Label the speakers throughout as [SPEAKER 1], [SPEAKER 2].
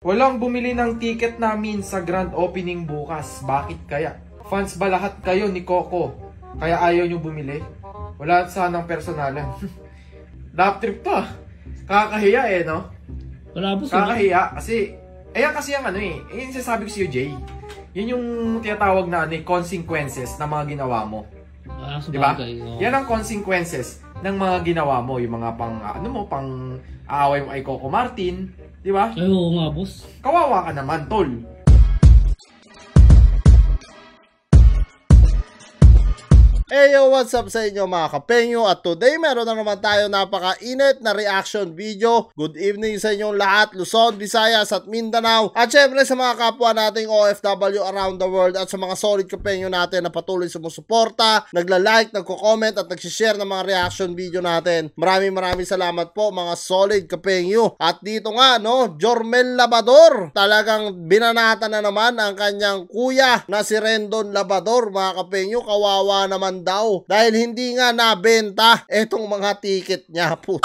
[SPEAKER 1] Walang bumili ng ticket namin sa grand opening bukas. Bakit kaya? Fans ba lahat kayo ni Coco? Kaya ayaw nyo bumili? Wala sanang personalan. Lap trip to ah. Kakahiya eh, no?
[SPEAKER 2] Wala boss.
[SPEAKER 1] Kakahiya kasi, ayan kasi yung ano eh. Yung sasabi ko sa'yo, Jay. Yun yung tinatawag na consequences ng mga ginawa mo. Diba? Yan ang consequences ng mga ginawa mo. Yung mga pang, pang aaway mo kay Coco Martin. Diba?
[SPEAKER 2] Ay, oo nga boss.
[SPEAKER 1] Kawawa ka naman, tol.
[SPEAKER 3] Hey yo, what's up sa inyo mga kapengyo? At today meron na naman tayo napaka-init na reaction video. Good evening sa inyong lahat, Luzon, Visayas at Mindanao. At syempre sa mga kapwa nating OFW around the world at sa mga solid kapengyo natin na patuloy sumusuporta, nagla-like, nagko-comment at nagsishare ng mga reaction video natin. Maraming salamat po mga solid kapengyo. At dito nga no, Jormel Labador, talagang binanata na naman ang kanyang kuya na si Rendon Labador mga kapengyo. Kawawa naman daw dahil hindi nga nabenta etong mga ticket niya po.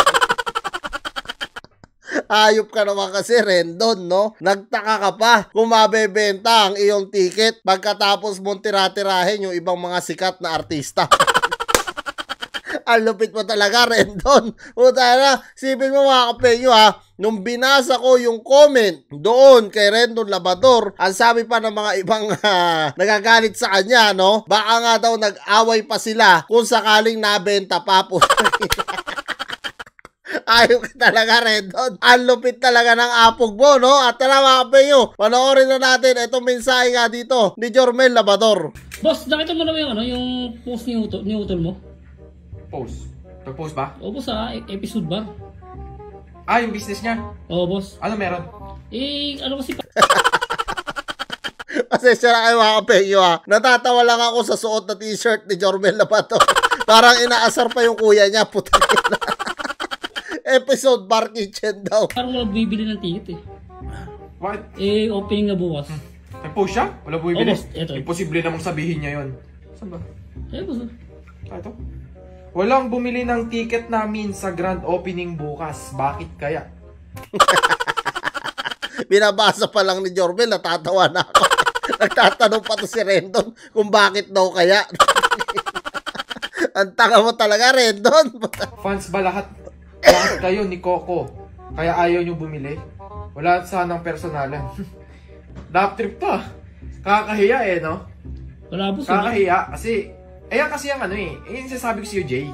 [SPEAKER 3] Ayop ka naman kasi Rendon, no? Nagtaka ka pa kung mabebenta ang iyong ticket pagkatapos mong tira-tirahin yung ibang mga sikat na artista. Ang lupit mo talaga, Rendon. Puta na, sipin mo mga kapengyo ha, nung binasa ko yung comment doon kay Rendon Labador, ang sabi pa ng mga ibang nagagalit sa kanya, no? Baka nga daw nag-away pa sila kung sakaling nabenta pa po. Ayaw ka talaga, Rendon. Ang lupit talaga ng apog mo, no? At tara mga kapengyo, panoorin na natin itong mensahe nga dito ni Jormel Labador.
[SPEAKER 2] Boss, nakita mo naman yung post ni Utol mo?
[SPEAKER 1] Post? Nag-post ba?
[SPEAKER 2] Oo boss, episode ba?
[SPEAKER 1] Ah, yung business niya?
[SPEAKER 2] Oo boss.
[SPEAKER 1] Ano meron?
[SPEAKER 2] Ano kasi
[SPEAKER 3] Pasensya na kayo mga kapengyo ha. Natatawa lang ako sa suot na t-shirt ni Jormel Labador. Parang inaasar pa yung kuya niya. Puta na. Episode Bar Kitchen daw.
[SPEAKER 2] Parang wala bibili ng ticket eh.
[SPEAKER 1] What?
[SPEAKER 2] Opening na bukas.
[SPEAKER 1] Nag-post siya? Wala bumibili?
[SPEAKER 2] Oh, boss, eto.
[SPEAKER 1] Imposible namang sabihin niya yun. Saan ba?
[SPEAKER 2] Boss.
[SPEAKER 1] Ito? Walang bumili ng ticket namin sa grand opening bukas. Bakit kaya?
[SPEAKER 3] Binabasa pa lang ni Jormel, natatawa na ako. Nagtatanong pa to si Rendon kung bakit daw kaya. Ang tanga mo talaga, Rendon.
[SPEAKER 1] Fans ba lahat kayo ni Coco? Kaya ayaw nyo bumili? Wala sanang personalan. Lap trip to ah. Kakahiya eh, no?
[SPEAKER 2] Wala boss.
[SPEAKER 1] Kakahiya kasi, ayan kasi yung ano eh. Yung sasabi ko sa'yo, Jay.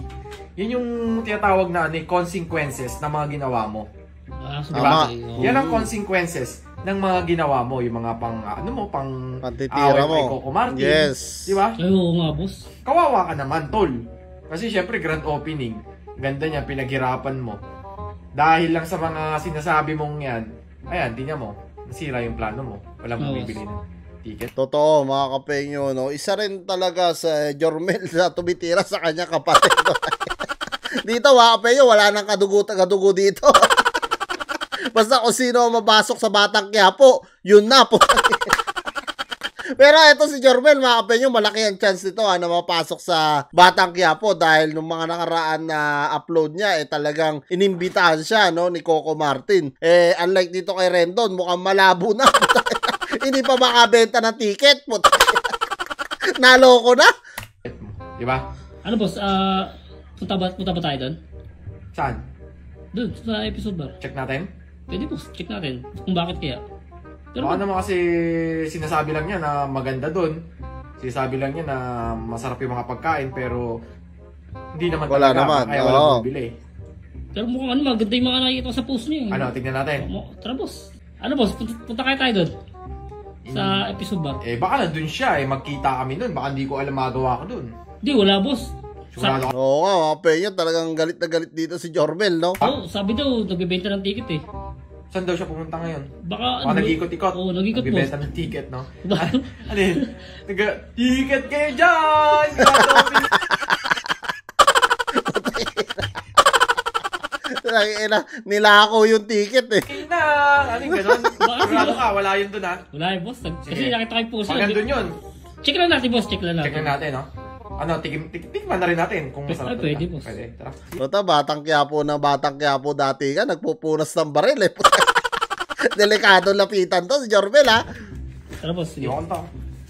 [SPEAKER 1] Yun yung tinatawag na consequences ng mga ginawa mo. Diba? Yan ang consequences ng mga ginawa mo. Yung mga pang, pang
[SPEAKER 3] pantitira mo.
[SPEAKER 1] Kay Coco Martin.
[SPEAKER 3] Yes.
[SPEAKER 1] Diba?
[SPEAKER 2] Ay, oo nga boss.
[SPEAKER 1] Kawawa ka naman, tol. Kasi syempre, grand opening. Ganda niya, pinaghirapan mo. Dahil lang sa mga sinasabi mong yan, ayan, tingnan mo. Nasira yung plano mo. Walang bumibili ng ticket.
[SPEAKER 3] Totoo mga kapengyo, no? Isa rin talaga sa Jormel na tumitira sa kanya kapatid. No? Dito mga kapengyo, wala nang kadugo dito. Basta kung sino mabasok sa Batang Quiapo, yun na po. Pero ito si Jormel mga kapengyo, malaki ang chance nito na mapasok sa Batang Quiapo dahil nung mga nakaraan na upload niya talagang inimbitahan siya, no, ni Coco Martin. Unlike dito kay Rendon, mukhang malabo na. Hindi pa makabenta ng ticket. Naloko na.
[SPEAKER 1] Diba?
[SPEAKER 2] Ano boss, punta ba tayo doon?
[SPEAKER 1] Saan?
[SPEAKER 2] Doon, sa episode bar.
[SPEAKER 1] Check natin?
[SPEAKER 2] Pwede boss, check natin kung bakit kaya. Pero
[SPEAKER 1] baka naman kasi sinasabi lang niya na maganda doon. Sinasabi lang niya na masarap yung mga pagkain pero hindi naman
[SPEAKER 3] wala
[SPEAKER 1] talaga.
[SPEAKER 3] Naman.
[SPEAKER 1] Kaya wala bumibili.
[SPEAKER 2] Pero mukhang maganda yung mga nakikita sa post niya.
[SPEAKER 1] Ano, tignan natin.
[SPEAKER 2] Tara boss. Ano boss, punta kaya tayo doon? Sa episode bar.
[SPEAKER 1] Baka nandun siya magkita kami doon. Baka hindi ko alam magawa ko doon.
[SPEAKER 2] Hindi, wala boss.
[SPEAKER 3] Oo nga, mga penyo, talagang galit na galit dito si Jormel, no?
[SPEAKER 2] Oo, sabi daw, nagbibenta ng ticket eh.
[SPEAKER 1] Saan daw siya pumunta ngayon?
[SPEAKER 2] Baka
[SPEAKER 1] nag-ikot-ikot.
[SPEAKER 2] Oo, nag-ikot boss.
[SPEAKER 1] Nagbibenta ng ticket, no? Ano yun? Ticket kayo dyan!
[SPEAKER 3] Nilako yung ticket eh.
[SPEAKER 1] Ano yung gano'n? Sigurado ka, wala yun dun ha?
[SPEAKER 2] Wala yun boss. Kasi nakita ko yung post.
[SPEAKER 1] Pag nandun yun.
[SPEAKER 2] Check lang natin boss, check lang natin.
[SPEAKER 1] Check lang natin, no? Ano, tikman na rin natin kung masarap.
[SPEAKER 2] Pwede boss.
[SPEAKER 1] Pwede, tara.
[SPEAKER 3] Batang Quiapo na Batang Quiapo dati ka, nagpupunas ng baril eh. Delikado lapitan to si Jorbel, ha?
[SPEAKER 2] Tara boss, sige.
[SPEAKER 1] Yung konta.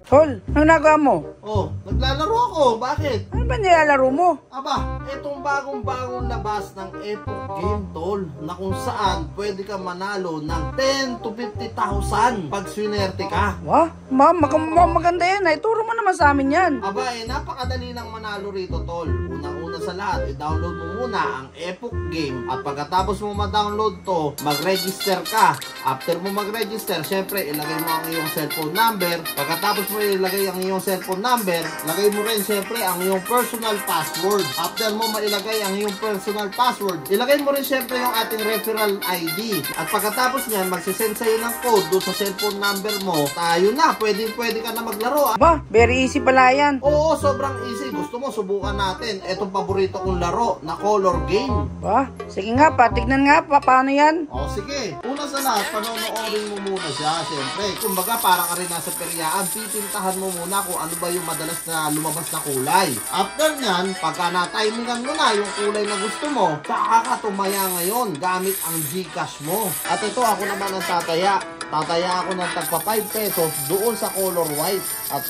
[SPEAKER 4] Tol, ano nagawa mo?
[SPEAKER 3] Oh, naglalaro ako. Bakit?
[SPEAKER 4] Ano ba nilalaro mo?
[SPEAKER 3] Aba, itong bagong-bagong labas ng Epoch Game, tol, na kung saan pwede ka manalo ng 10 to 50,000 pag swinerte ka.
[SPEAKER 4] Wah, maganda yan. Ituro mo naman sa amin yan.
[SPEAKER 3] Aba, napakadali lang manalo rito, tol. Unang-una sa lahat, i-download mo muna ang Epoch Game at pagkatapos mo ma-download to, mag-register ka. After mo mag-register, syempre, ilagay mo ang iyong cellphone number. Pagkatapos mo ilagay ang iyong cellphone number, lagay mo rin syempre ang iyong personal password. After mo mailagay ang iyong personal password, ilagay mo rin syempre yung ating referral ID. At pagkatapos niyan, magsisend sa'yo ng code doon sa cellphone number mo. Tayo na, pwede ka na maglaro.
[SPEAKER 4] Ba, very easy pala yan.
[SPEAKER 3] Oo, sobrang easy. Gusto mo, subukan natin. Etong paborito kong laro na color game.
[SPEAKER 4] Ba, sige nga pa, tignan nga pa, paano yan?
[SPEAKER 3] O sige, una sa lahat, panonoorin mo muna siya. Siyempre, kumbaga parang ka rin nasa peryaan, pipintahan mo muna kung ano ba yung madalas na lumabas na kulay. After nyan, pagka na-timingan mo na yung kulay na gusto mo, saka ka tumaya ngayon gamit ang Gcash mo. At ito, ako naman ang tataya. Tataya ako ng tagpa 5 pesos doon sa color white. At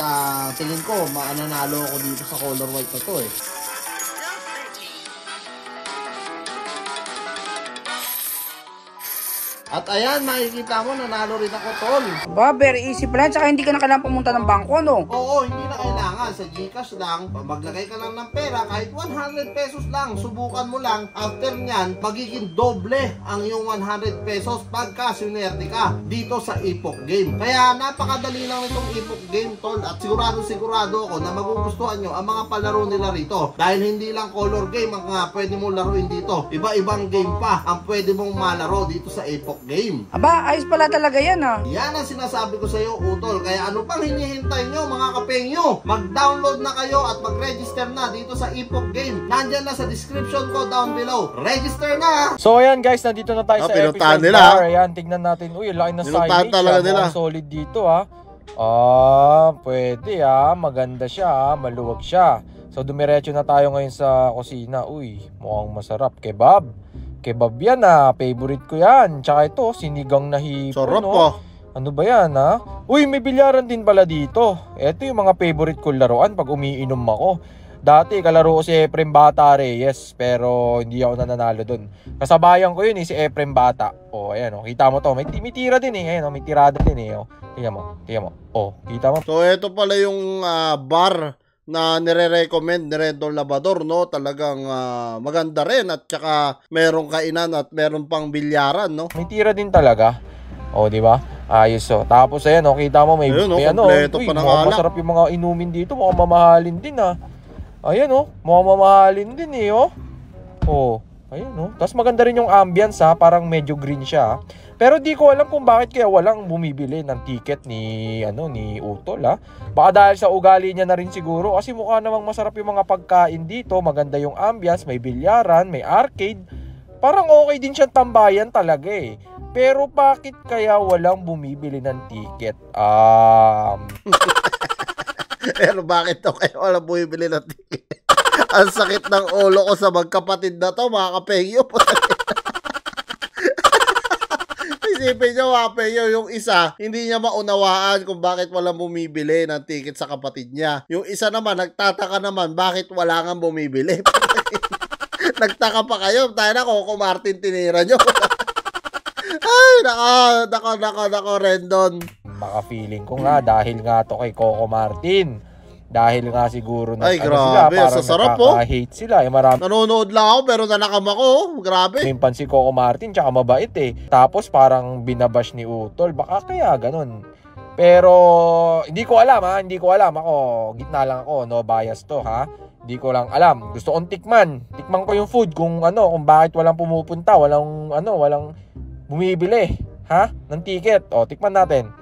[SPEAKER 3] tingin ko, mananalo ako dito sa color white na to eh. At ayan, makikita mo, nanalo rin ako, tol.
[SPEAKER 4] Ba, very easy pala yan. Tsaka hindi ka na kailangan pumunta ng bangko, no?
[SPEAKER 3] Oo, hindi na kailangan. Sa Gcash lang, maglagay ka lang ng pera, kahit 100 pesos lang, subukan mo lang. After nyan, magiging doble ang iyong 100 pesos pagka sinerte ka dito sa Epoch Game. Kaya napakadali lang itong Epoch Game, tol. At sigurado ako na magugustuhan nyo ang mga palaro nila rito. Dahil hindi lang color game ang pwede mong laruin dito. Iba-ibang game pa ang pwede mong malaro dito sa Epoch Game.
[SPEAKER 4] Aba, ayos pala talaga yan, ha?
[SPEAKER 3] Yan ang sinasabi ko sa iyo, utol. Kaya ano pang hinihintay nyo, mga kapengyo? Mag-download na kayo at mag-register na dito sa Epoch Game. Nandyan na sa description ko down below. Register na!
[SPEAKER 1] So ayan guys, nandito na tayo sa
[SPEAKER 3] pinuntahan
[SPEAKER 1] Epic
[SPEAKER 3] nila.
[SPEAKER 1] Bar. Ayan, tignan natin. Uy, laki na signage.
[SPEAKER 3] talaga nila.
[SPEAKER 1] Solid dito pwede maganda siya, maluwag siya. So dumiretso na tayo ngayon sa kusina. Uy, mukhang masarap. Kebab yan favorite ko yan. Tsaka ito, sinigang na hipon.
[SPEAKER 3] Sarap po.
[SPEAKER 1] Ano ba yan Uy, may bilyaran din pala dito. Ito yung mga favorite ko laruan pag umiinom ako. Dati kalaro ko si Efrem Bata Reyes, pero hindi ako nananalo dun. Kasabayan ko yun si Efrem Bata. Ayan kita mo to, may tira din ayan may tirada din Tingnan mo. Kita mo.
[SPEAKER 3] So ito pala yung bar na nire-recommend ni Redon Labador, no? Talagang maganda rin at saka merong kainan at meron pang bilyaran, no?
[SPEAKER 1] May tira din talaga. Di ba? Ayos Tapos ayan kita mo may
[SPEAKER 3] kompleto pa ng alak.
[SPEAKER 1] Masarap yung mga inumin dito, mukhang mamahalin din Ayan mukhang mamahalin din Ayun Tapos maganda rin yung ambience parang medyo green siya. Pero di ko alam kung bakit kaya walang bumibili ng ticket ni Utol Baka dahil sa ugali niya na rin siguro kasi mukha namang masarap yung mga pagkain dito, maganda yung ambience, may bilyaran, may arcade. Parang okay din siyang tambayan talaga Pero bakit kaya walang bumibili ng ticket?
[SPEAKER 3] Pero bakit kaya walang bumibili ng ticket? Ang sakit ng ulo ko sa magkapatid na to, mga kapengyo. Isipin nyo, yung isa, hindi niya maunawaan kung bakit walang bumibili ng ticket sa kapatid niya. Yung isa naman, nagtataka naman, bakit wala nga bumibili. Nagtaka pa kayo, tayo na, Coco Martin tinira nyo. Ay, nako, Rendon.
[SPEAKER 1] Baka feeling ko nga, dahil nga to kay Coco Martin. Dahil nga siguro na
[SPEAKER 3] sila, parang
[SPEAKER 1] nakaka-hate sila. Marami.
[SPEAKER 3] Nanonood lang ako pero nanakam ako. Grabe.
[SPEAKER 1] Minpan si Coco Martin, tsaka mabait Tapos parang binabash ni Utol. Baka kaya ganun. Pero hindi ko alam Hindi ko alam. Ako, gitna lang ako. No bias to Hindi ko lang alam. Gusto kong tikman. Tikman ko yung food kung bakit walang pumupunta. Walang bumibili. Ng ticket. Tikman natin.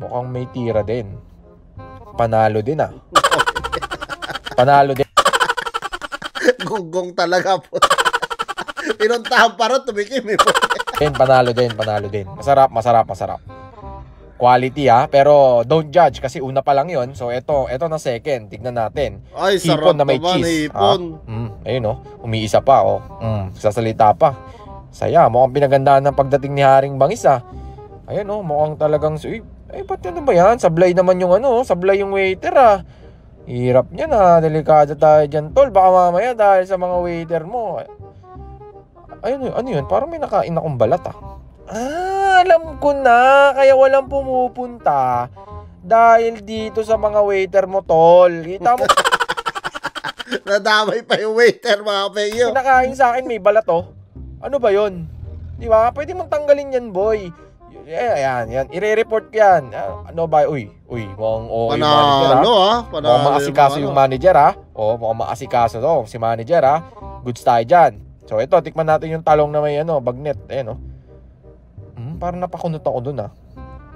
[SPEAKER 1] Mukhang may tira din. Panalo din Panalo din.
[SPEAKER 3] Gonggong talaga po. Pinuntahan pa rin, tumikim po.
[SPEAKER 1] Panalo din. Masarap. Quality pero don't judge kasi una pa lang yon. So ito na second. Tignan natin.
[SPEAKER 3] Ay, sarap
[SPEAKER 1] na may cheese.
[SPEAKER 3] Hipon.
[SPEAKER 1] Ayun umiisa pa Sasalita pa. Saya, mukhang pinagandaan ng pagdating ni Haring Bangis Ayan mukhang talagang ba't ano ba yan? Sablay naman yung sablay yung waiter Hirap niya delikado tayo dyan tol. Baka mamaya dahil sa mga waiter mo. Ayun, ano yun? Parang may nakain akong balat alam ko na. Kaya walang pumupunta. Dahil dito sa mga waiter mo tol. Kita mo?
[SPEAKER 3] Nadamay pa yung waiter mga kapengyo.
[SPEAKER 1] Kinakain sa akin may balat Ano ba yun? Di ba? Pwede mong tanggalin yan boy. Yan. Ire-report ko yan. Ano ba? Uy. Mukhang okay manager Mukhang maasikaso yung manager mukhang maasikaso si manager Goods tayo dyan. So ito, tikman natin yung talong na may bagnet. Ayan parang napakunot ako dun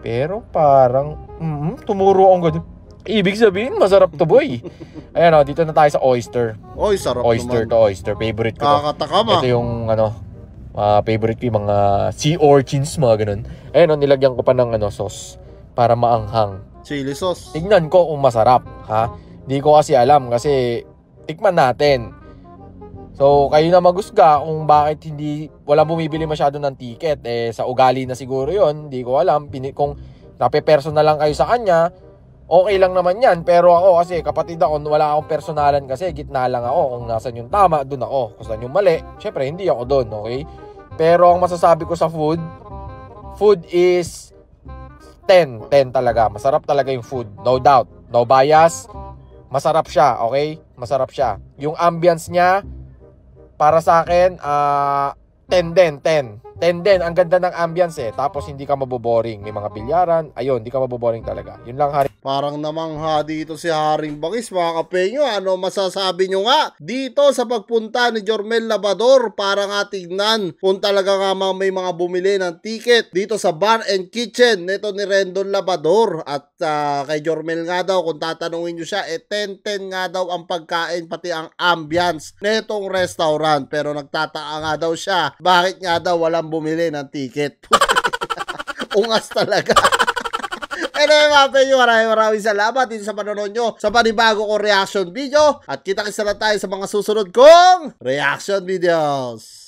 [SPEAKER 1] Pero parang tumuro akong gano'n. Ibig sabihin, masarap to boy. Ayan dito na tayo sa oyster.
[SPEAKER 3] Oy, sarap
[SPEAKER 1] oyster
[SPEAKER 3] naman.
[SPEAKER 1] To oyster. Favorite ko to.
[SPEAKER 3] Kakatakam
[SPEAKER 1] Ito yung favorite ko yung mga sea urchins, mga ganun. Ayan nilagyan ko pa ng sauce para maanghang.
[SPEAKER 3] Chili sauce.
[SPEAKER 1] Tignan ko kung masarap, Di ko kasi alam kasi tikman natin. So, kayo na magusga kung bakit walang bumibili masyado ng ticket. Sa ugali na siguro yon, di ko alam. Kung nape-personal lang kayo sa kanya, okay lang naman yan. Pero ako kasi kapatid ako, wala akong personalan kasi gitna lang ako. Kung nasan yung tama, dun ako. Kung saan yung mali, syempre hindi ako dun, okay? Pero ang masasabi ko sa food is 10 talaga. Masarap talaga yung food, no doubt. No bias. Masarap siya, okay? Masarap siya. Yung ambience niya, para sa akin, 10 din. Ang ganda ng ambience Tapos hindi ka maboboring. May mga bilyaran. Ayun, hindi ka maboboring talaga. Yun lang, Hari.
[SPEAKER 3] Parang namangha dito si Haring Bangis, mga kapengyo. Ano masasabi nyo nga dito sa pagpunta ni Jormel Labador para nga tignan kung talaga nga may mga bumili ng ticket dito sa bar and kitchen nito ni Rendon Labador. At kay Jormel nga daw, kung tatanungin nyo siya, 10-10 nga daw ang pagkain pati ang ambience netong restaurant. Pero nagtataka nga daw siya, bakit nga daw walang bumili ng ticket. Ungas talaga. Anyway mga penyo, maraming salamat dito sa panonood nyo sa panibago kong reaction video. At kita-kits na tayo sa mga susunod kong reaction videos.